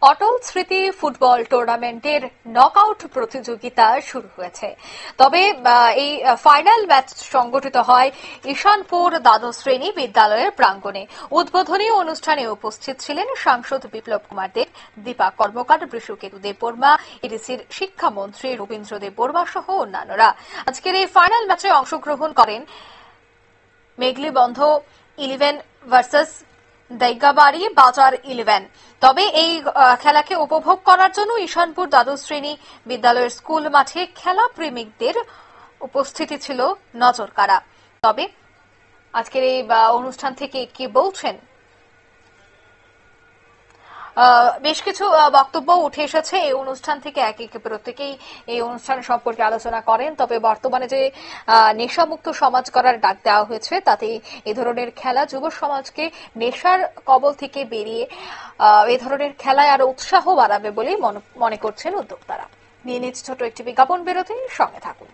অটল স্মৃতি ফুটবল টুর্নামেন্টের নকআউট প্রতিযোগিতা শুরু হয়েছে। তবে এই ফাইনাল ম্যাচ সংগঠিত হয় ঈশানপুর দ্বাদশ শ্রেণী বিদ্যালয়ের প্রাঙ্গণে। উদ্বোধনী অনুষ্ঠানে উপস্থিত ছিলেন সাংসদ বিপ্লব কুমার দেব, দীপা কর্মকার, বৃষকেতু দেববর্মা, এডিসির শিক্ষামন্ত্রী রবীন্দ্র দেববর্মা সহ অন্যান্যরা। আজকের এই ফাইনাল ম্যাচে অংশগ্রহণ করেন মেঘলিবন্ধ 11 ভার্সেস দৈগাবাড়ি বাজার 11। তবে এই খেলাকে উপভোগ করার জন্য ঈশানপুর দ্বাদশ শ্রেণী বিদ্যালয়ের স্কুল মাঠে খেলা প্রেমিকদের উপস্থিতি ছিল নজর কাড়া। তবে আজকের এই অনুষ্ঠান থেকে কি বলছেন, বেশ কিছু বক্তব্য উঠে এসেছে এই অনুষ্ঠান থেকে। প্রত্যেকেই এই অনুষ্ঠান সম্পর্কে আলোচনা করেন। তবে বর্তমানে যে নেশামুক্ত সমাজ করার ডাক দেওয়া হয়েছে, তাতে এ ধরনের খেলা যুব সমাজকে নেশার কবল থেকে বেরিয়ে এ ধরনের খেলায় আরো উৎসাহ বাড়াবে বলেই মনে করছেন উদ্যোক্তারা। নিয়ে নিচ্ছে ছোট একটি বিজ্ঞাপন বিরতি, সঙ্গে থাকুন।